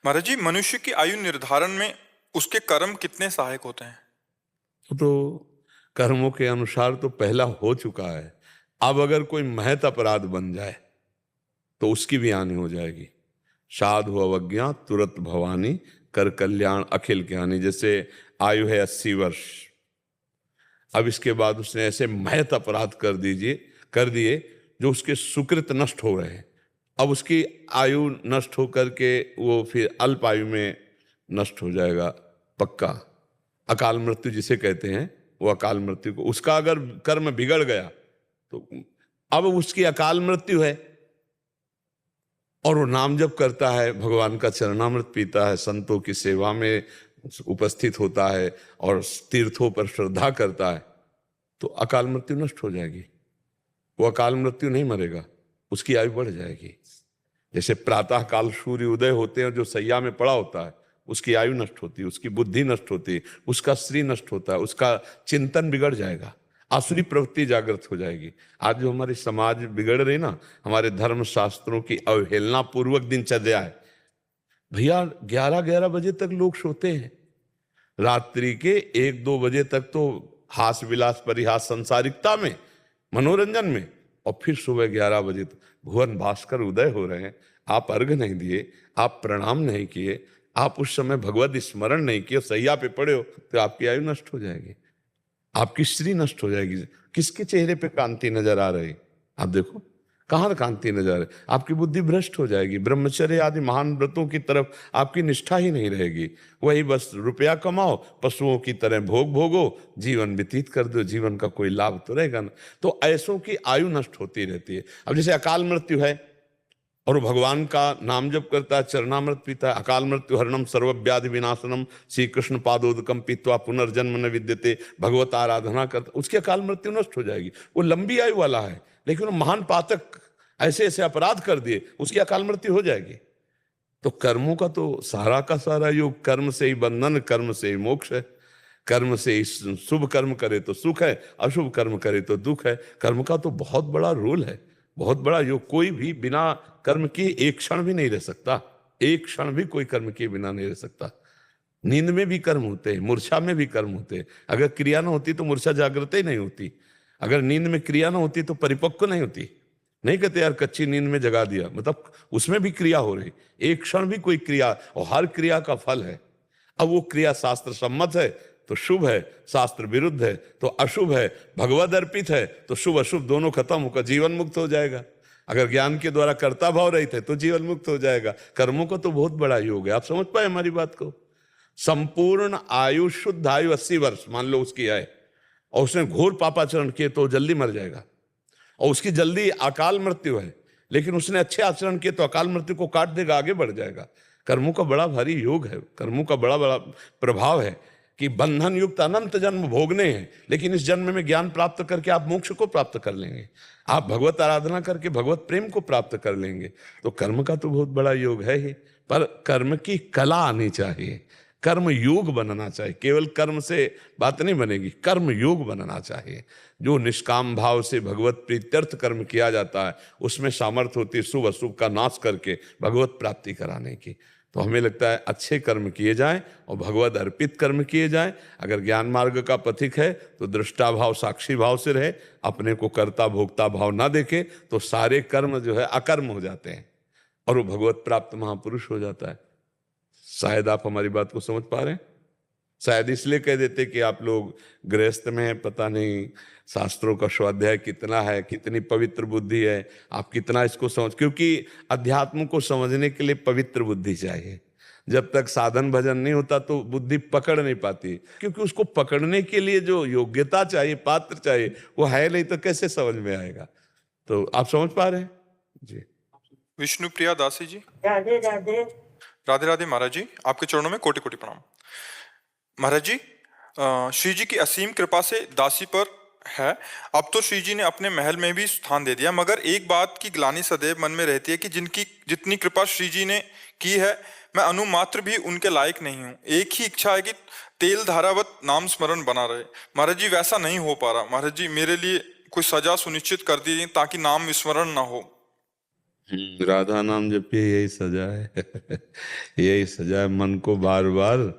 महाराज जी, मनुष्य की आयु निर्धारण में उसके कर्म कितने सहायक होते हैं? तो कर्मों के अनुसार तो पहला हो चुका है। अब अगर कोई महत अपराध बन जाए तो उसकी भी हानि हो जाएगी। साधु अवज्ञा तुरत भवानी, कर कल्याण अखिल की हानि। जैसे आयु है 80 वर्ष, अब इसके बाद उसने ऐसे महत अपराध कर दिए जो उसके सुकृत नष्ट हो रहे हैं। अब उसकी आयु नष्ट होकर के वो फिर अल्प आयु में नष्ट हो जाएगा पक्का। अकाल मृत्यु जिसे कहते हैं, वो अकाल मृत्यु को, उसका अगर कर्म बिगड़ गया तो अब उसकी अकाल मृत्यु है और वो नाम जप करता है, भगवान का चरणामृत पीता है, संतों की सेवा में उपस्थित होता है और तीर्थों पर श्रद्धा करता है, तो अकाल मृत्यु नष्ट हो जाएगी। वो अकाल मृत्यु नहीं मरेगा, उसकी आयु बढ़ जाएगी। जैसे प्रातः काल सूर्य उदय होते हैं, जो सैया में पड़ा होता है उसकी आयु नष्ट होती है, उसकी बुद्धि नष्ट होती है, उसका श्री नष्ट होता है, उसका चिंतन बिगड़ जाएगा, आसुरी प्रवृत्ति जागृत हो जाएगी। आज जो हमारी समाज बिगड़ रही ना, हमारे धर्म शास्त्रों की अवहेलना पूर्वक दिनचर्या है। भैया 11-11 बजे तक लोग सोते हैं, रात्रि के 1-2 बजे तक तो हास विलास परिहास संसारिकता में, मनोरंजन में, और फिर सुबह 11 बजे तक भुवन भास्कर उदय हो रहे हैं। आप अर्घ नहीं दिए, आप प्रणाम नहीं किए, आप उस समय भगवत स्मरण नहीं किए, सैया पे पड़े हो, तो आपकी आयु नष्ट हो जाएगी, आपकी श्री नष्ट हो जाएगी। किसके चेहरे पे कांति नजर आ रही? आप देखो कहाँ कांति नजर आ रही? आपकी बुद्धि भ्रष्ट हो जाएगी। ब्रह्मचर्य आदि महान व्रतों की तरफ आपकी निष्ठा ही नहीं रहेगी। वही बस रुपया कमाओ, पशुओं की तरह भोग भोगो, जीवन व्यतीत कर दो, जीवन का कोई लाभ तो रहेगा ना। तो ऐसों की आयु नष्ट होती रहती है। अब जैसे अकाल मृत्यु है और वो भगवान का नाम जप करता है, चरणामृत पीता है, अकाल मृत्यु हरणम सर्वव्याधि विनाशनम, श्री कृष्ण पादोदकम पीत्वा पुनर्जन्म न विद्यते, भगवत आराधना करता, उसकी अकाल मृत्यु नष्ट हो जाएगी। वो लंबी आयु वाला है, लेकिन वो महान पातक ऐसे ऐसे अपराध कर दिए, उसकी अकाल मृत्यु हो जाएगी। तो कर्मों का तो सारा का सारा योग, कर्म से ही बंधन, कर्म से ही मोक्ष है। कर्म से ही शुभ कर्म करे तो सुख है, अशुभ कर्म करे तो दुख है। कर्म का तो बहुत बड़ा रोल है, बहुत बड़ा योग। कोई भी बिना कर्म किए एक क्षण भी नहीं रह सकता, एक क्षण भी कोई कर्म किए बिना नहीं रह सकता। नींद में भी कर्म होते हैं, मूर्छा में भी कर्म होते हैं। अगर क्रिया ना होती तो मूर्छा जागृत ही नहीं होती, अगर नींद में क्रिया ना होती तो परिपक्व नहीं होती। नहीं कहते यार कच्ची नींद में जगा दिया, मतलब उसमें भी क्रिया हो रही, एक क्षण भी कोई क्रिया, और हर क्रिया का फल है। अब वो क्रिया शास्त्र सम्मत है तो शुभ है, शास्त्र विरुद्ध है तो अशुभ है, भगवद अर्पित है तो शुभ अशुभ दोनों खत्म होकर जीवन मुक्त हो जाएगा। अगर ज्ञान के द्वारा कर्ता भाव रहित है तो जीवन मुक्त हो जाएगा। कर्मों का तो बहुत बड़ा योग है। आप समझ पाए हमारी बात को? संपूर्ण आयु, शुद्ध आयु 80 वर्ष मान लो उसकी आए, और उसने घोर पापाचरण किए तो जल्दी मर जाएगा, और उसकी जल्दी अकाल मृत्यु है। लेकिन उसने अच्छे आचरण किए तो अकाल मृत्यु को काट देगा, आगे बढ़ जाएगा। कर्मों का बड़ा भारी योग है, कर्मों का बड़ा बड़ा प्रभाव है कि बंधन युक्त अनंत जन्म भोगने हैं, लेकिन इस जन्म में ज्ञान प्राप्त करके आप मोक्ष को प्राप्त कर लेंगे, आप भगवत आराधना करके भगवत प्रेम को प्राप्त कर लेंगे। तो कर्म का तो बहुत बड़ा योग है ही, पर कर्म की कला आनी चाहिए, कर्म योग बनना चाहिए। केवल कर्म से बात नहीं बनेगी, कर्म योग बनना चाहिए। जो निष्काम भाव से भगवत प्रीत्यर्थ कर्म किया जाता है, उसमें सामर्थ्य होती है शुभ अशुभ का नाश करके भगवत प्राप्ति कराने की। तो हमें लगता है अच्छे कर्म किए जाएं और भगवत अर्पित कर्म किए जाएं। अगर ज्ञान मार्ग का पथिक है तो दृष्टा भाव साक्षी भाव से रहे, अपने को कर्ता भोक्ता भाव ना देखे, तो सारे कर्म जो है अकर्म हो जाते हैं और वो भगवत प्राप्त महापुरुष हो जाता है। शायद आप हमारी बात को समझ पा रहे हैं। शायद इसलिए कह देते कि आप लोग गृहस्थ में हैं, पता नहीं शास्त्रों का स्वाध्याय कितना है, कितनी पवित्र बुद्धि है, आप कितना इसको समझ, क्योंकि अध्यात्म को समझने के लिए पवित्र बुद्धि चाहिए। जब तक साधन भजन नहीं होता तो बुद्धि पकड़ नहीं पाती, क्योंकि उसको पकड़ने के लिए जो योग्यता चाहिए, पात्र चाहिए, वो है नहीं, तो कैसे समझ में आएगा? तो आप समझ पा रहे हैं जी। विष्णु प्रिया दासी जी, राधे राधे। राधे राधे महाराज जी, आपके चरणों में कोटि कोटि प्रणाम। महाराज जी, श्री जी की असीम कृपा से दासी पर है। अब तो श्री जी ने अपने महल में भी स्थान दे दिया, मगर एक बात की ग्लानि सदैव मन में रहती है कि जिनकी जितनी कृपा श्री जी ने की है, मैं अनुमात्र भी उनके लायक नहीं हूँ। एक ही इच्छा है कि तेल धारावत नाम स्मरण बना रहे। महाराज जी, वैसा नहीं हो पा रहा। महाराज जी, मेरे लिए कोई सजा सुनिश्चित कर दीजिए ताकि नाम विस्मरण ना हो। राधा नाम जपिए, यही सजा है। यही सजा है। मन को बार बार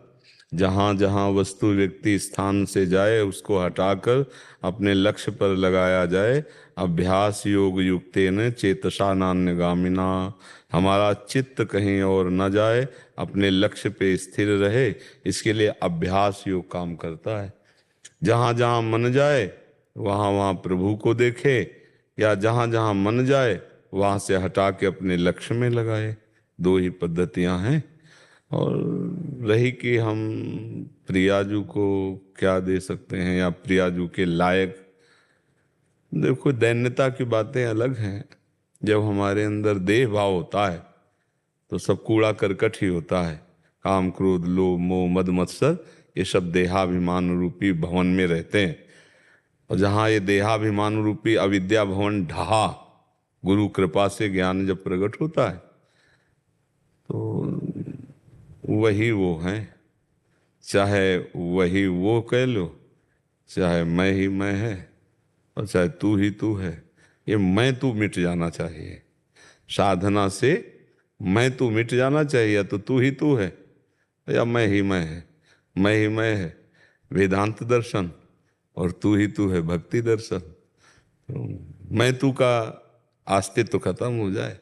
जहाँ जहाँ वस्तु व्यक्ति स्थान से जाए उसको हटाकर अपने लक्ष्य पर लगाया जाए। अभ्यास योग युक्तेन चेतसा नान्यगामिना। हमारा चित्त कहीं और न जाए, अपने लक्ष्य पे स्थिर रहे, इसके लिए अभ्यास योग काम करता है। जहाँ जहाँ मन जाए वहाँ वहाँ प्रभु को देखे, या जहाँ जहाँ मन जाए वहाँ से हटा के अपने लक्ष्य में लगाए। दो ही पद्धतियाँ हैं। और रही कि हम प्रियाजू को क्या दे सकते हैं या प्रियाजू के लायक, देखो दैन्यता की बातें अलग हैं। जब हमारे अंदर देह भाव होता है तो सब कूड़ा करकट ही होता है। काम क्रोध लोभ मोह मद मत्सर, ये सब देहाभिमान रूपी भवन में रहते हैं। और जहाँ ये देहाभिमान रूपी अविद्या भवन ढहा, गुरु कृपा से ज्ञान जब प्रकट होता है तो वही वो हैं। चाहे वही वो कह लो, चाहे मैं ही मैं है, और चाहे तू ही तू है। ये मैं तू मिट जाना चाहिए। साधना से मैं तू मिट जाना चाहिए। या तो तू ही तू है या मैं ही मैं है। मैं ही मैं है वेदांत दर्शन, और तू ही तू है भक्ति दर्शन। तो मैं तू का अस्तित्व खत्म हो जाए।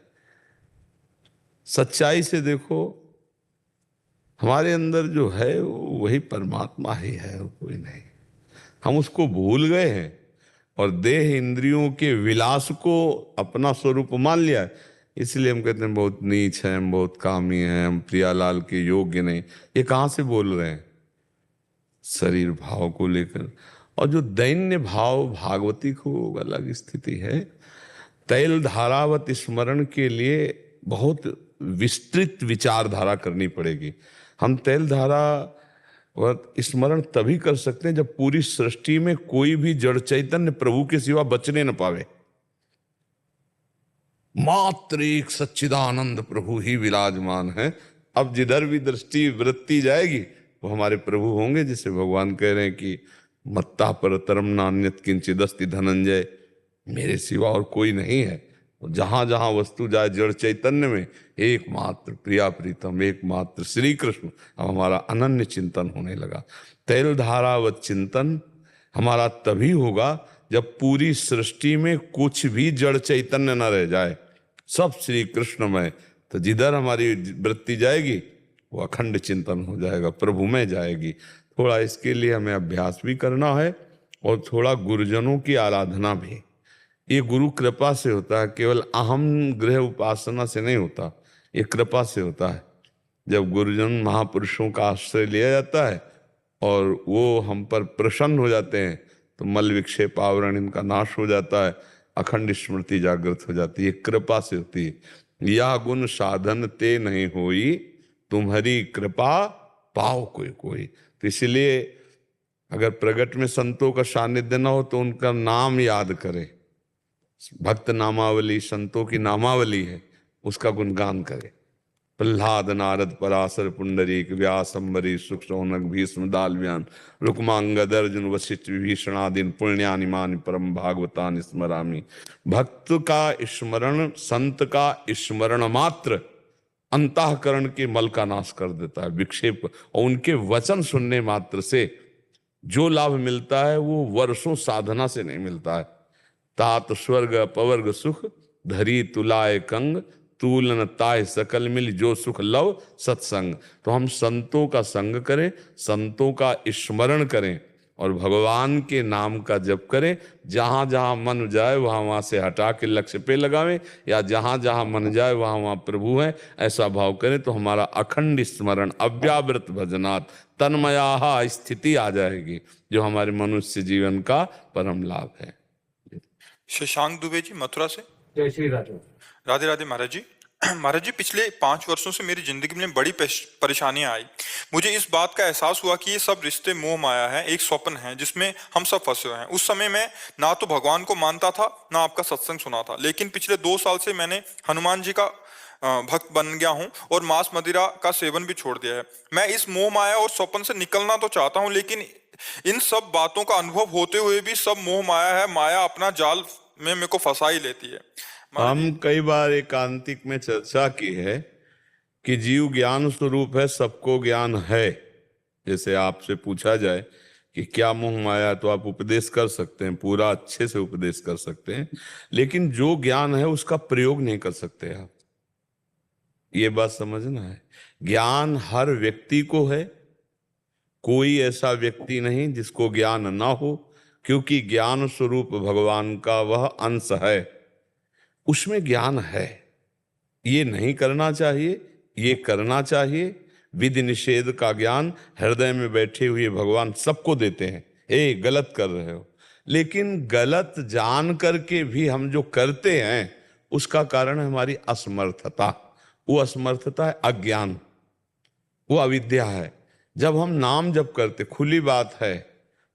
सच्चाई से देखो, हमारे अंदर जो है वही परमात्मा ही है, और कोई नहीं। हम उसको भूल गए हैं और देह इंद्रियों के विलास को अपना स्वरूप मान लिया है। इसलिए हम कहते हैं बहुत नीच हैं, हम बहुत कामी हैं, हम प्रियालाल के योग्य नहीं। ये कहाँ से बोल रहे हैं? शरीर भाव को लेकर। और जो दैन्य भाव भागवती को अलग स्थिति है। तैल धारावत स्मरण के लिए बहुत विस्तृत विचारधारा करनी पड़ेगी। हम तैल धारा वत स्मरण तभी कर सकते हैं जब पूरी सृष्टि में कोई भी जड़ चैतन्य प्रभु के सिवा बचने न पावे। मात्र एक सच्चिदानंद प्रभु ही विराजमान है। अब जिधर भी दृष्टि वृत्ति जाएगी वो हमारे प्रभु होंगे। जिसे भगवान कह रहे हैं कि मत्ता परतरम नान्यत किंचिदस्ति धनंजय, मेरे सिवा और कोई नहीं है। तो जहां जहां वस्तु जाए जड़ चैतन्य में एकमात्र प्रिया प्रीतम, एकमात्र श्री कृष्ण। अब हमारा अनन्य चिंतन होने लगा। तैल धारावत चिंतन हमारा तभी होगा जब पूरी सृष्टि में कुछ भी जड़ चैतन्य न रह जाए, सब श्री कृष्ण में। तो जिधर हमारी वृत्ति जाएगी वो अखंड चिंतन हो जाएगा, प्रभु में जाएगी। थोड़ा इसके लिए हमें अभ्यास भी करना है और थोड़ा गुरुजनों की आराधना भी। ये गुरु कृपा से होता है, केवल अहम गृह उपासना से नहीं होता, ये कृपा से होता है। जब गुरुजन महापुरुषों का आश्रय लिया जाता है और वो हम पर प्रसन्न हो जाते हैं तो मल विक्षेप आवरण इनका नाश हो जाता है, अखंड स्मृति जागृत हो जाती है। कृपा से होती है। या गुण साधन ते नहीं होई, तुम्हारी कृपा पाओ कोई कोई। तो इसलिए अगर प्रगट में संतों का सानिध्य न हो तो उनका नाम याद करें। भक्त नामावली संतों की नामावली है, उसका गुणगान करे। प्रहलाद नारद पराशर पुंडरीक व्यास अम्बरी सुख शौनक भीष्म दालव्यान रुक्मांगद अर्जुन वशिष्ठ विभीषणादीन पुण्यानि मानि परम भागवतानि स्मरामि। भक्त का स्मरण, संत का स्मरण मात्र अंतःकरण के मल का नाश कर देता है, विक्षेप। और उनके वचन सुनने मात्र से जो लाभ मिलता है वो वर्षों साधना से नहीं मिलता है। तात स्वर्ग पवर्ग सुख धरी तुलाय कंग, तूलन ताय सकल मिल जो सुख लव सत्संग। तो हम संतों का संग करें, संतों का स्मरण करें और भगवान के नाम का जप करें। जहां जहां मन जाए वहां वहां से हटा के लक्ष्य पे लगावें, या जहां जहां मन जाए वहां वहां प्रभु है, ऐसा भाव करें तो हमारा अखंड स्मरण अव्यावृत भजनात् तन्मया स्थिति आ जाएगी, जो हमारे मनुष्य जीवन का परम लाभ है। शशांक दुबे जी मथुरा से। जय श्री राधे। राधे राधे महाराज जी। महाराज जी, पिछले 5 वर्षों से मेरी जिंदगी में बड़ी परेशानियां आई। मुझे इस बात का एहसास हुआ कि ये सब रिश्ते मोह माया है, एक स्वप्न है जिसमें हम सब फंसे हुए हैं। उस समय मैं ना तो भगवान को मानता था ना आपका सत्संग सुना था, लेकिन पिछले 2 साल से मैंने हनुमान जी का भक्त बन गया हूं और मांस मदिरा का सेवन भी छोड़ दिया है। मैं इस मोह माया और स्वप्न से निकलना तो चाहता हूं, लेकिन इन सब बातों का अनुभव होते हुए भी सब मोह माया है। माया अपना जाल में मेरे को फंसा ही लेती है। हम कई बार एकांतिक में चर्चा की है कि जीव ज्ञान स्वरूप है, सबको ज्ञान है। जैसे आपसे पूछा जाए कि क्या मोह माया, तो आप उपदेश कर सकते हैं, पूरा अच्छे से उपदेश कर सकते हैं, लेकिन जो ज्ञान है उसका प्रयोग नहीं कर सकते आप। ये बात समझना है। ज्ञान हर व्यक्ति को है, कोई ऐसा व्यक्ति नहीं जिसको ज्ञान ना हो, क्योंकि ज्ञान स्वरूप भगवान का वह अंश है, उसमें ज्ञान है। ये नहीं करना चाहिए, ये करना चाहिए। विधि निषेध का ज्ञान हृदय में बैठे हुए भगवान सबको देते हैं। ए गलत कर रहे हो, लेकिन गलत जान करके भी हम जो करते हैं उसका कारण है हमारी असमर्थता। वो असमर्थता है अज्ञान, वो अविद्या है। जब हम नाम जप करते, खुली बात है,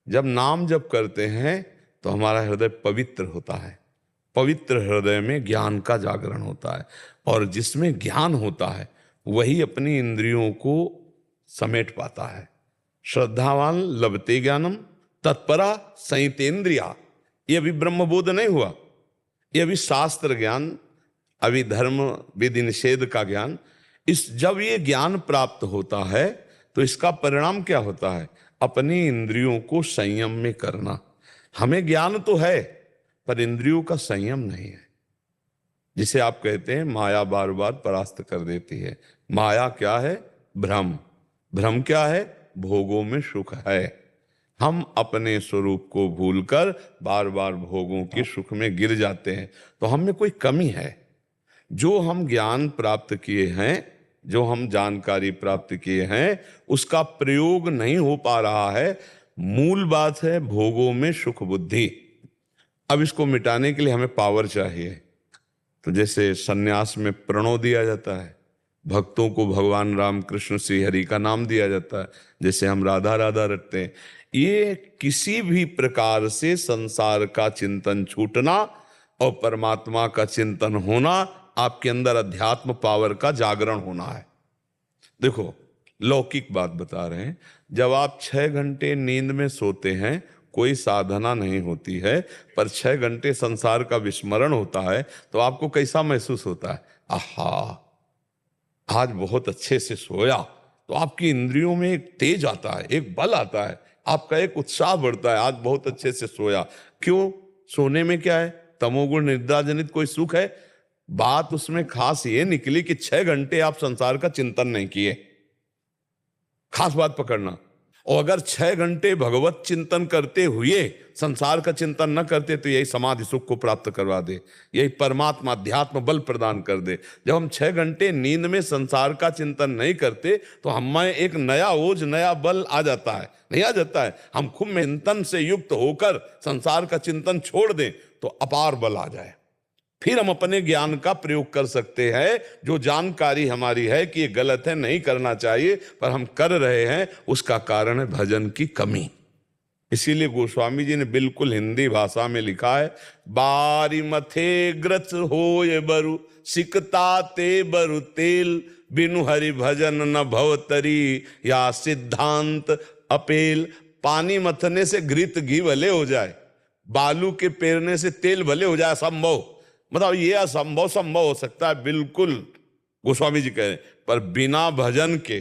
जब नाम जप करते हैं तो हमारा हृदय पवित्र होता है। पवित्र हृदय में ज्ञान का जागरण होता है, और जिसमें ज्ञान होता है वही अपनी इंद्रियों को समेट पाता है। श्रद्धावान लभते ज्ञानम तत्परा संयतेन्द्रिया। ये अभी ब्रह्मबोध नहीं हुआ, ये अभी शास्त्र ज्ञान, अभी धर्म विधि निषेध का ज्ञान। जब ये ज्ञान प्राप्त होता है तो इसका परिणाम क्या होता है? अपनी इंद्रियों को संयम में करना। हमें ज्ञान तो है पर इंद्रियों का संयम नहीं है। जिसे आप कहते हैं माया बार बार परास्त कर देती है। माया क्या है? भ्रम। भ्रम क्या है? भोगों में सुख है। हम अपने स्वरूप को भूलकर बार बार भोगों के सुख में गिर जाते हैं, तो हम में कोई कमी है। जो हम ज्ञान प्राप्त किए हैं, जो हम जानकारी प्राप्त किए हैं, उसका प्रयोग नहीं हो पा रहा है। मूल बात है भोगों में सुख बुद्धि। अब इसको मिटाने के लिए हमें पावर चाहिए। तो जैसे सन्यास में प्रणव दिया जाता है, भक्तों को भगवान राम कृष्ण श्री हरि का नाम दिया जाता है, जैसे हम राधा राधा रटते हैं। ये किसी भी प्रकार से संसार का चिंतन छूटना और परमात्मा का चिंतन होना, आपके अंदर अध्यात्म पावर का जागरण होना है। देखो, लौकिक बात बता रहे हैं। जब आप 6 घंटे नींद में सोते हैं, कोई साधना नहीं होती है, पर 6 घंटे संसार का विस्मरण होता है, तो आपको कैसा महसूस होता है? आहा, आज बहुत अच्छे से सोया। तो आपकी इंद्रियों में एक तेज आता है, एक बल आता है, आपका एक उत्साह बढ़ता है, आज बहुत अच्छे से सोया। क्यों? सोने में क्या है? तमोगुण निद्रा जनित कोई सुख है? बात उसमें खास ये निकली कि 6 घंटे आप संसार का चिंतन नहीं किए। खास बात पकड़ना। और अगर 6 घंटे भगवत चिंतन करते हुए संसार का चिंतन न करते, तो यही समाधि सुख को प्राप्त करवा दे, यही परमात्मा अध्यात्म बल प्रदान कर दे। जब हम 6 घंटे नींद में संसार का चिंतन नहीं करते, तो हमें एक नया ओज, नया बल आ जाता है। नहीं आ जाता है? हम खूब में चिंतन से युक्त होकर संसार का चिंतन छोड़ दें तो अपार बल आ जाए। फिर हम अपने ज्ञान का प्रयोग कर सकते हैं। जो जानकारी हमारी है कि ये गलत है, नहीं करना चाहिए, पर हम कर रहे हैं, उसका कारण है भजन की कमी। इसीलिए गोस्वामी जी ने बिल्कुल हिंदी भाषा में लिखा है, बारी मथे ग्रच होय बरु सिकता ते बरु तेल, बिनु हरि भजन न भवतरी या सिद्धांत अपेल। पानी मथने से घृत घी भले हो जाए, बालू के पेरने से तेल भले हो जाए, असंभव। मतलब ये असंभव संभव हो सकता है, बिल्कुल गोस्वामी जी कह रहे हैं, पर बिना भजन के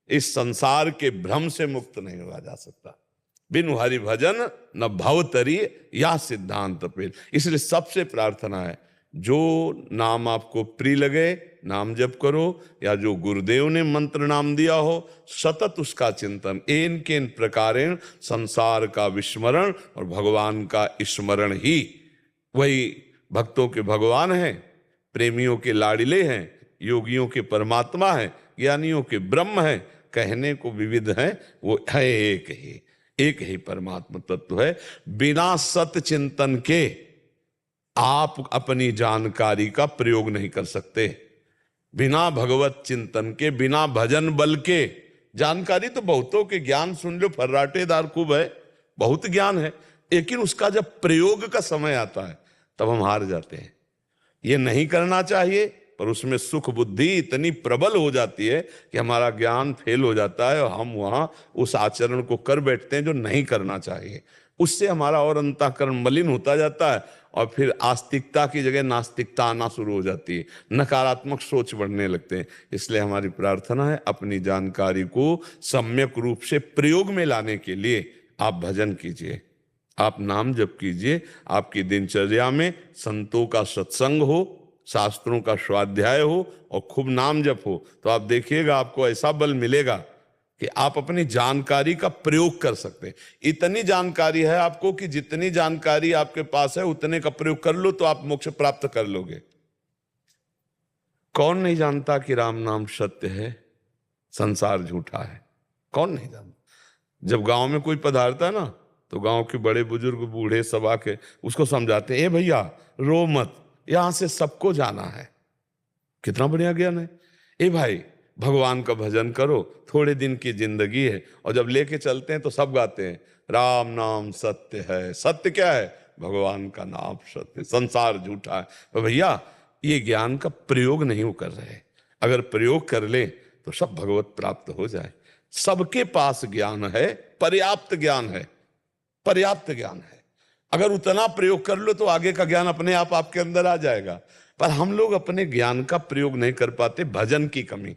इस संसार के भ्रम से मुक्त नहीं हुआ जा सकता। बिनु हरि भजन न भवतरी या सिद्धांत पेल। इसलिए सबसे प्रार्थना है, जो नाम आपको प्रिय लगे नाम जप करो, या जो गुरुदेव ने मंत्र नाम दिया हो सतत उसका चिंतन। एन केन प्रकारेण संसार का विस्मरण और भगवान का स्मरण ही वही भक्तों के भगवान हैं, प्रेमियों के लाडिले हैं, योगियों के परमात्मा हैं, ज्ञानियों के ब्रह्म हैं। कहने को विविध हैं, वो है एक ही परमात्मा तत्व है। बिना सत चिंतन के आप अपनी जानकारी का प्रयोग नहीं कर सकते। बिना भगवत चिंतन के, बिना भजन बल के, जानकारी तो बहुतों के ज्ञान सुन लो, फर्राटेदार खूब है, बहुत ज्ञान है, लेकिन उसका जब प्रयोग का समय आता है तब हम हार जाते हैं। ये नहीं करना चाहिए, पर उसमें सुख बुद्धि इतनी प्रबल हो जाती है कि हमारा ज्ञान फेल हो जाता है और हम वहां उस आचरण को कर बैठते हैं जो नहीं करना चाहिए। उससे हमारा और अंतःकरण मलिन होता जाता है और फिर आस्तिकता की जगह नास्तिकता आना शुरू हो जाती है, नकारात्मक सोच बढ़ने लगते हैं। इसलिए हमारी प्रार्थना है, अपनी जानकारी को सम्यक रूप से प्रयोग में लाने के लिए आप भजन कीजिए, आप नाम जप कीजिए। आपकी दिनचर्या में संतों का सत्संग हो, शास्त्रों का स्वाध्याय हो और खूब नाम जप हो, तो आप देखिएगा आपको ऐसा बल मिलेगा कि आप अपनी जानकारी का प्रयोग कर सकते हैं। इतनी जानकारी है आपको कि जितनी जानकारी आपके पास है उतने का प्रयोग कर लो तो आप मोक्ष प्राप्त कर लोगे। कौन नहीं जानता कि राम नाम सत्य है, संसार झूठा है? कौन नहीं जानता? जब गांव में कोई पधारता है ना, तो गांव के बड़े बुजुर्ग बूढ़े सब आके उसको समझाते हैं, ए भैया रो मत, यहां से सबको जाना है। कितना बढ़िया ज्ञान है। ए भाई भगवान का भजन करो, थोड़े दिन की जिंदगी है। और जब लेके चलते हैं तो सब गाते हैं, राम नाम सत्य है। सत्य क्या है? भगवान का नाम सत्य, संसार झूठा है। तो भैया ये ज्ञान का प्रयोग नहीं कर रहे। अगर प्रयोग कर ले तो सब भगवत प्राप्त हो जाए। सबके पास ज्ञान है, पर्याप्त ज्ञान है, पर्याप्त ज्ञान है। अगर उतना प्रयोग कर लो तो आगे का ज्ञान अपने आप आपके अंदर आ जाएगा। पर हम लोग अपने ज्ञान का प्रयोग नहीं कर पाते, भजन की कमी।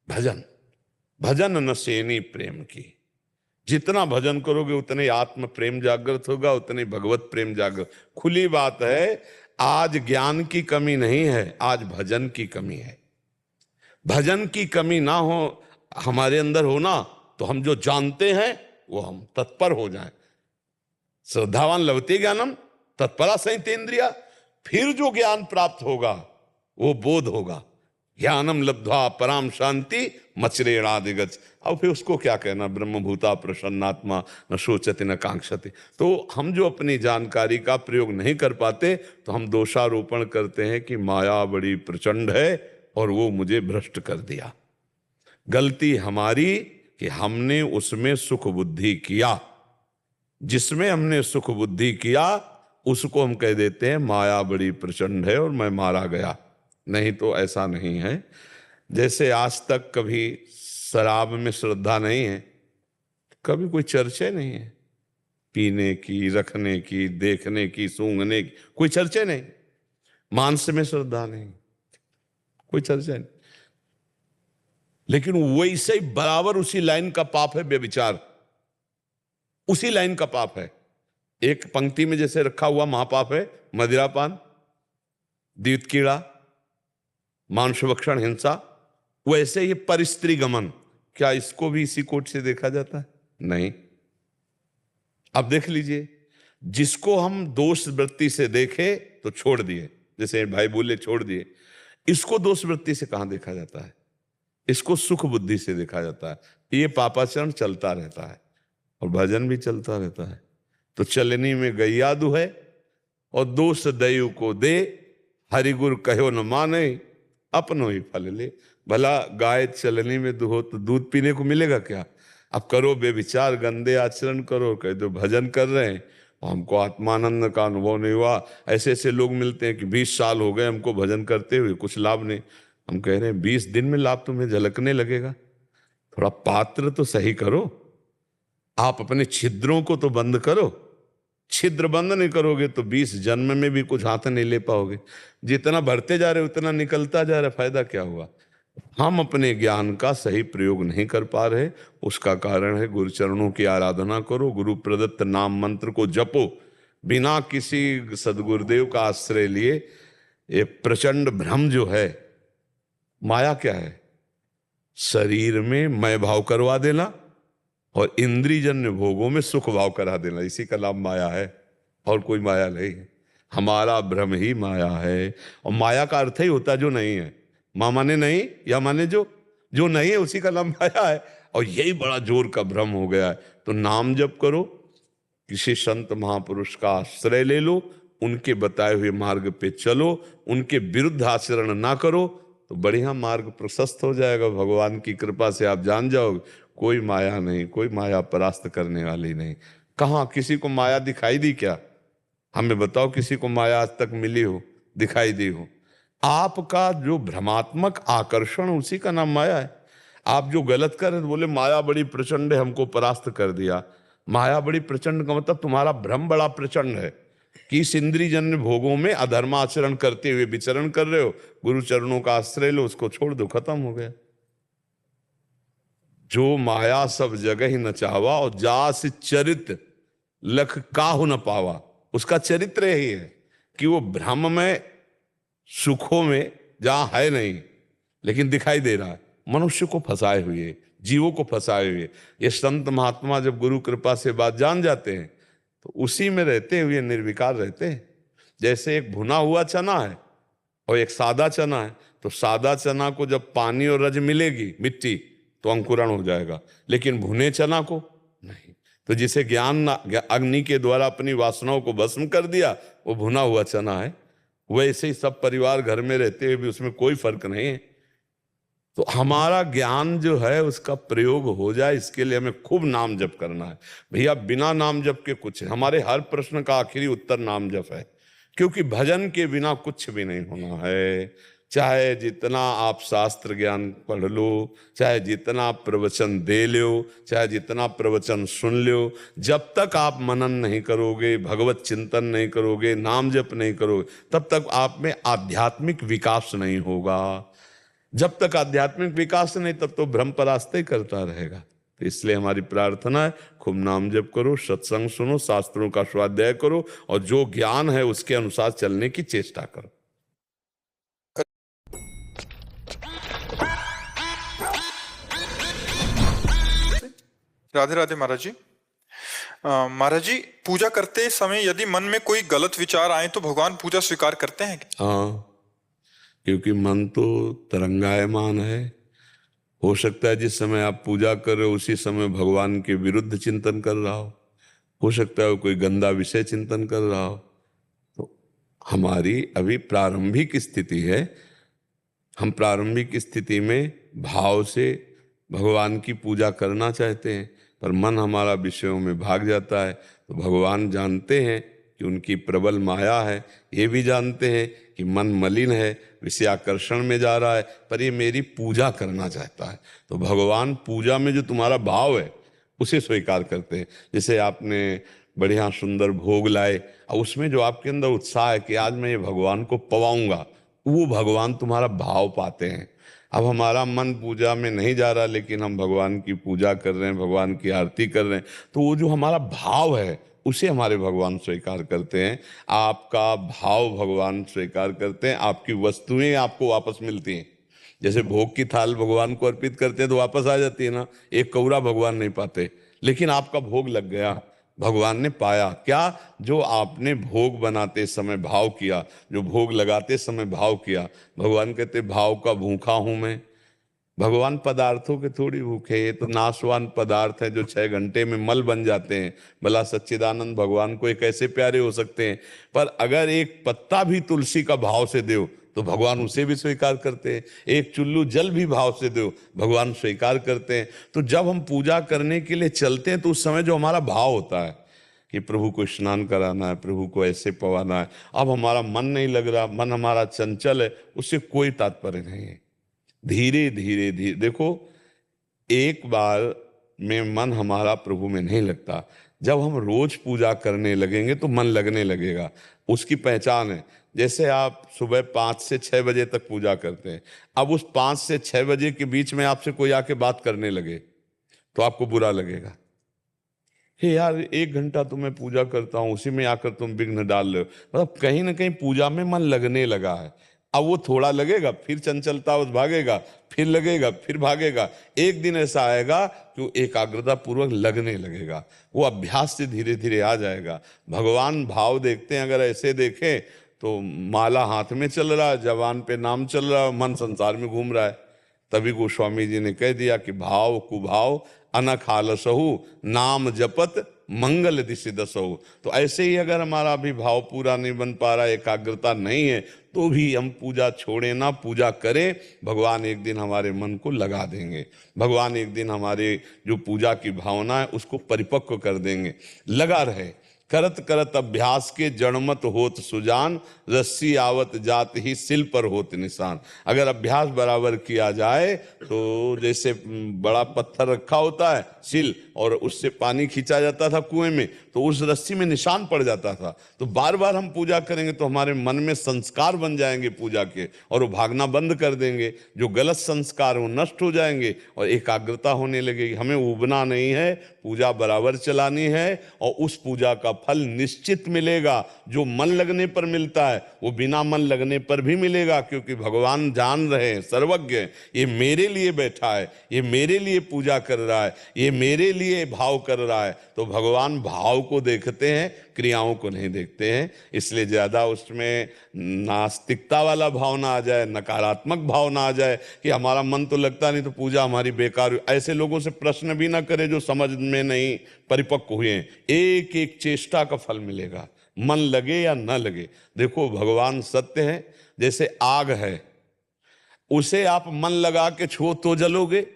भजन भजन न सेनी प्रेम की। जितना भजन करोगे उतने आत्म प्रेम जागृत होगा, उतने भगवत प्रेम जागृत। खुली बात है, आज ज्ञान की कमी नहीं है, आज भजन की कमी है। भजन की कमी ना हो हमारे अंदर होना तो हम जो जानते हैं वो हम तत्पर हो जाएं। श्रद्धावान लभते ज्ञानम तत्परा संयतेन्द्रिया। फिर जो ज्ञान प्राप्त होगा वो बोध होगा। ज्ञानम लब्ध्वा पराम शांति मचरेणादिगच। अब फिर उसको क्या कहना, ब्रह्मभूता प्रसन्नात्मा न शोचति न कांक्षति। तो हम जो अपनी जानकारी का प्रयोग नहीं कर पाते तो हम दोषारोपण करते हैं कि माया बड़ी प्रचंड है और वो मुझे भ्रष्ट कर दिया। गलती हमारी कि हमने उसमें सुख बुद्धि किया। जिसमें हमने सुख बुद्धि किया उसको हम कह देते हैं माया बड़ी प्रचंड है और मैं मारा गया। नहीं तो ऐसा नहीं है। जैसे आज तक कभी शराब में श्रद्धा नहीं है, कभी कोई चर्चे नहीं है, पीने की, रखने की, देखने की, सूंघने की कोई चर्चे नहीं। मांस में श्रद्धा नहीं, कोई चर्चा नहीं। लेकिन वैसे ही बराबर उसी लाइन का पाप है व्यभिचार, उसी लाइन का पाप है। एक पंक्ति में जैसे रखा हुआ महापाप है मदिरापान, द्वित कीड़ा, मांसभक्षण, हिंसा, वैसे ये परिस्त्री गमन, क्या इसको भी इसी कोट से देखा जाता है? नहीं। अब देख लीजिए, जिसको हम दोष वृत्ति से देखे तो छोड़ दिए, जैसे भाई बोले छोड़ दिए, इसको दोष वृत्ति से कहां देखा जाता है? इसको सुख बुद्धि से देखा जाता है। ये पापाचरण चलता रहता है और भजन भी चलता रहता है। तो चलनी में गैया दुहै और दोष दयु को दे, हरिगुर कहो न माने अपनो ही फल ले। भला गाय चलनी में दुहो तो दूध पीने को मिलेगा क्या? अब करो बेविचार, गंदे आचरण करो, कह दो भजन कर रहे हैं हमको आत्मानंद का अनुभव नहीं हुआ। ऐसे ऐसे लोग मिलते हैं कि 20 साल हो गए हमको भजन करते हुए, कुछ लाभ नहीं। हम कह रहे हैं 20 दिन में लाभ तुम्हें झलकने लगेगा। थोड़ा पात्र तो सही करो, आप अपने छिद्रों को तो बंद करो। छिद्र बंद नहीं करोगे तो 20 जन्म में भी कुछ हाथ नहीं ले पाओगे। जितना भरते जा रहे उतना निकलता जा रहा, फायदा क्या हुआ? हम अपने ज्ञान का सही प्रयोग नहीं कर पा रहे। उसका कारण है गुरुचरणों की आराधना करो, गुरु प्रदत्त नाम मंत्र को जपो, बिना किसी सदगुरुदेव का आश्रय लिए। ये प्रचंड भ्रम जो है, माया क्या है? शरीर में मैं भाव करवा देना और इंद्रियजन्य भोगों में सुख भाव करा देना, इसी का नाम माया है, और कोई माया नहीं है। हमारा भ्रम ही माया है। और माया का अर्थ ही होता है जो नहीं है। मां माने नहीं, या माने जो नहीं है, उसी का नाम माया है। और यही बड़ा जोर का भ्रम हो गया है। तो नाम जप करो, किसी संत महापुरुष का आश्रय ले लो, उनके बताए हुए मार्ग पे चलो, उनके विरुद्ध आचरण ना करो तो बढ़िया मार्ग प्रशस्त हो जाएगा। भगवान की कृपा से आप जान जाओगे कोई माया नहीं, कोई माया परास्त करने वाली नहीं। कहाँ किसी को माया दिखाई दी क्या? हमें बताओ, किसी को माया आज तक मिली हो, दिखाई दी हो? आपका जो भ्रमात्मक आकर्षण, उसी का नाम माया है। आप जो गलत कर रहे बोले माया बड़ी प्रचंड है, हमको परास्त कर दिया। माया बड़ी प्रचंड का मतलब तुम्हारा भ्रम बड़ा प्रचंड है। कि इस इंद्रियजन्य भोगों में अधर्माचरण करते हुए विचरण कर रहे हो, गुरु चरणों का आश्रय लो, उसको छोड़ दो, खत्म हो गया। जो माया सब जगह ही न चाहवा और जास चरित लख काहू न पावा, उसका चरित्र यही है कि वो भ्रम में, सुखों में जहां है नहीं लेकिन दिखाई दे रहा है, मनुष्य को फंसाए हुए, जीवों को फंसाए हुए। ये संत महात्मा जब गुरु कृपा से बात जान जाते हैं तो उसी में रहते हुए निर्विकार रहते हैं। जैसे एक भुना हुआ चना है और एक सादा चना है, तो सादा चना को जब पानी और रज मिलेगी, मिट्टी, तो अंकुरण हो जाएगा, लेकिन भुने चना को नहीं। तो जिसे ज्ञान अग्नि के द्वारा अपनी वासनाओं को भस्म कर दिया, वो भुना हुआ चना है। वैसे ही सब परिवार घर में रहते हुए भी उसमें कोई फर्क नहीं है। तो हमारा ज्ञान जो है उसका प्रयोग हो जाए, इसके लिए हमें खूब नाम जप करना है भैया। बिना नाम जप के कुछ है, हमारे हर प्रश्न का आखिरी उत्तर नाम जप है, क्योंकि भजन के बिना कुछ भी नहीं होना है। चाहे जितना आप शास्त्र ज्ञान पढ़ लो, चाहे जितना प्रवचन दे लो, चाहे जितना प्रवचन सुन लो, जब तक आप मनन नहीं करोगे, भगवत चिंतन नहीं करोगे, नाम जप नहीं करोगे, तब तक आप में आध्यात्मिक विकास नहीं होगा। जब तक आध्यात्मिक विकास नहीं, तब तो भ्रम परास्त ही करता रहेगा। तो इसलिए हमारी प्रार्थना है, खूब नाम जप करो, सत्संग सुनो, शास्त्रों का स्वाध्याय करो और जो ज्ञान है उसके अनुसार चलने की चेष्टा करो। राधे राधे महाराज जी। महाराज जी, पूजा करते समय यदि मन में कोई गलत विचार आए तो भगवान पूजा स्वीकार करते हैं क्या? हाँ, क्योंकि मन तो तरंगायमान है। हो सकता है जिस समय आप पूजा कर रहे हो उसी समय भगवान के विरुद्ध चिंतन कर रहा हो सकता है कोई गंदा विषय चिंतन कर रहा हो। तो हमारी अभी प्रारंभिक स्थिति है, हम प्रारंभिक स्थिति में भाव से भगवान की पूजा करना चाहते हैं, पर मन हमारा विषयों में भाग जाता है। तो भगवान जानते हैं कि उनकी प्रबल माया है, ये भी जानते हैं कि मन मलिन है, विषयाकर्षण में जा रहा है, पर ये मेरी पूजा करना चाहता है। तो भगवान पूजा में जो तुम्हारा भाव है उसे स्वीकार करते हैं। जैसे आपने बढ़िया सुंदर भोग लाए और उसमें जो आपके अंदर उत्साह है कि आज मैं ये भगवान को पवाऊंगा, वो भगवान तुम्हारा भाव पाते हैं। अब हमारा मन पूजा में नहीं जा रहा, लेकिन हम भगवान की पूजा कर रहे हैं, भगवान की आरती कर रहे हैं, तो वो जो हमारा भाव है उसे हमारे भगवान स्वीकार करते हैं। आपका भाव भगवान स्वीकार करते हैं, आपकी वस्तुएं आपको वापस मिलती हैं। जैसे भोग की थाल भगवान को अर्पित करते हैं तो वापस आ जाती है ना, एक कौरा भगवान नहीं पाते, लेकिन आपका भोग लग गया, भगवान ने पाया। क्या? जो आपने भोग बनाते समय भाव किया, जो भोग लगाते समय भाव किया। भगवान कहते भाव का भूखा हूं मैं। भगवान पदार्थों के थोड़ी भूखे, ये तो नाशवान पदार्थ है जो 6 घंटे में मल बन जाते हैं। भला सच्चिदानंद भगवान को एक ऐसे प्यारे हो सकते हैं, पर अगर एक पत्ता भी तुलसी का भाव से दो तो भगवान उसे भी स्वीकार करते हैं। एक चुल्लू जल भी भाव से दो, भगवान स्वीकार करते हैं। तो जब हम पूजा करने के लिए चलते हैं तो उस समय जो हमारा भाव होता है कि प्रभु को स्नान कराना है, प्रभु को ऐसे पवाना है, अब हमारा मन नहीं लग रहा, मन हमारा चंचल है, उससे कोई तात्पर्य नहीं है। धीरे धीरे धीरे देखो, एक बार में मन हमारा प्रभु में नहीं लगता। जब हम रोज पूजा करने लगेंगे तो मन लगने लगेगा। उसकी पहचान है, जैसे आप सुबह 5 से 6 बजे तक पूजा करते हैं, अब उस 5 से 6 बजे के बीच में आपसे कोई आके बात करने लगे तो आपको बुरा लगेगा। हे यार, 1 घंटा तो मैं पूजा करता हूँ, उसी में आकर तुम विघ्न डाल रहे हो। मतलब कहीं ना कहीं पूजा में मन लगने लगा है। अब वो थोड़ा लगेगा, फिर चंचलता भागेगा, फिर लगेगा, फिर भागेगा। एक दिन ऐसा आएगा कि वो एकाग्रता पूर्वक लगने लगेगा, वो अभ्यास से धीरे धीरे आ जाएगा। भगवान भाव देखते हैं, अगर ऐसे देखें तो माला हाथ में चल रहा है, जवान पे नाम चल रहा है, मन संसार में घूम रहा है। तभी गोस्वामी जी ने कह दिया कि भाव कुभाव अनख आलसहु, नाम जपत मंगल दिशि दसहु। तो ऐसे ही अगर हमारा भी भाव पूरा नहीं बन पा रहा, एकाग्रता नहीं है, तो भी हम पूजा छोड़े ना, पूजा करें। भगवान एक दिन हमारे मन को लगा देंगे, भगवान एक दिन हमारे जो पूजा की भावना है उसको परिपक्व कर देंगे। लगा रहे, करत करत अभ्यास के जड़मत होत सुजान, रस्सी आवत जात ही सिल पर होत निशान। अगर अभ्यास बराबर किया जाए तो जैसे बड़ा पत्थर रखा होता है सिल, और उससे पानी खींचा जाता था कुएं में, तो उस रस्सी में निशान पड़ जाता था। तो बार बार हम पूजा करेंगे तो हमारे मन में संस्कार बन जाएंगे पूजा के, और वो भागना बंद कर देंगे। जो गलत संस्कार वो नष्ट हो जाएंगे और एकाग्रता होने लगेगी। हमें उबना नहीं है, पूजा बराबर चलानी है, और उस पूजा का फल निश्चित मिलेगा। जो मन लगने पर मिलता है वो बिना मन लगने पर भी मिलेगा, क्योंकि भगवान जान रहे हैं, सर्वज्ञ हैं। ये मेरे लिए बैठा है, ये मेरे लिए पूजा कर रहा है, ये मेरे लिए भाव कर रहा है। तो भगवान भाव को देखते हैं, क्रियाओं को नहीं देखते हैं। इसलिए ज्यादा उसमें नास्तिकता वाला भाव ना आ जाए, नकारात्मक भाव ना आ जाए कि हमारा मन तो लगता नहीं तो पूजा हमारी बेकार हुई। ऐसे लोगों से प्रश्न भी ना करें जो समझ में नहीं परिपक्व हुए हैं। एक एक चेष्टा का फल मिलेगा, मन लगे या न लगे। देखो भगवान सत्य है। जैसे आग है, उसे आप मन लगा के छुओ तो जलोगे,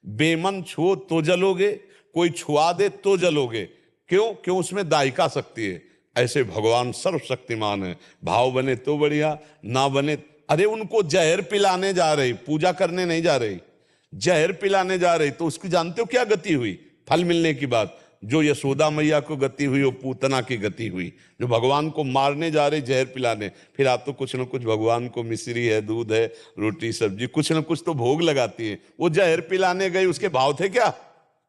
बेमन छुओ तो जलोगे, कोई छुआ दे तो जलोगे। क्यों? क्यों? उसमें दायिका शक्ति है। ऐसे भगवान सर्वशक्तिमान है। भाव बने तो बढ़िया, ना बने। अरे उनको जहर पिलाने जा रही, पूजा करने नहीं जा रही, जहर पिलाने जा रही, तो उसकी जानते हो क्या गति हुई फल मिलने की बात? जो यशोदा मैया को गति हुई वो पूतना की गति हुई। जो भगवान को मारने जा रहे जहर पिलाने, फिर आप तो कुछ न कुछ भगवान को मिश्री है, दूध है, रोटी सब्जी, कुछ न कुछ तो भोग लगाती है। वो जहर पिलाने गई, उसके भाव थे क्या?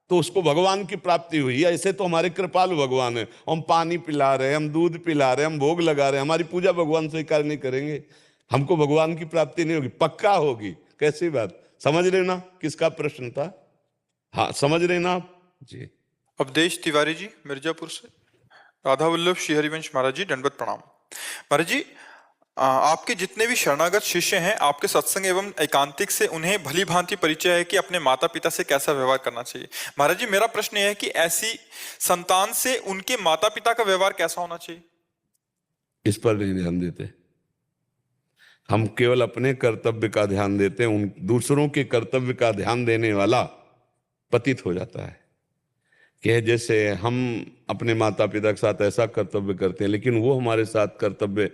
तो उसको भगवान की प्राप्ति हुई। ऐसे तो हमारे कृपालु भगवान है। हम पानी पिला रहे, हम दूध पिला रहे, हम भोग लगा रहे, हमारी पूजा भगवान स्वीकार नहीं करेंगे, हमको भगवान की प्राप्ति नहीं होगी। पक्का होगी। कैसी बात? समझ रहे ना किसका प्रश्न था? हाँ, समझ रहे ना आप जी। अवधेश तिवारी जी मिर्जापुर से। राधा वल्लभ श्री हरिवंश महाराज जी, दंडवत प्रणाम। महाराज जी, आपके जितने भी शरणागत शिष्य हैं, आपके सत्संग एवं एकांतिक से उन्हें भली भांति परिचय है कि अपने माता पिता से कैसा व्यवहार करना चाहिए। महाराज जी, मेरा प्रश्न यह है कि ऐसी संतान से उनके माता पिता का व्यवहार कैसा होना चाहिए? इस पर नहीं ध्यान देते। हम केवल अपने कर्तव्य का ध्यान देते हैं। उन दूसरों के कर्तव्य का ध्यान देने वाला पतित हो जाता है। कि जैसे हम अपने माता पिता के साथ ऐसा कर्तव्य करते हैं, लेकिन वो हमारे साथ कर्तव्य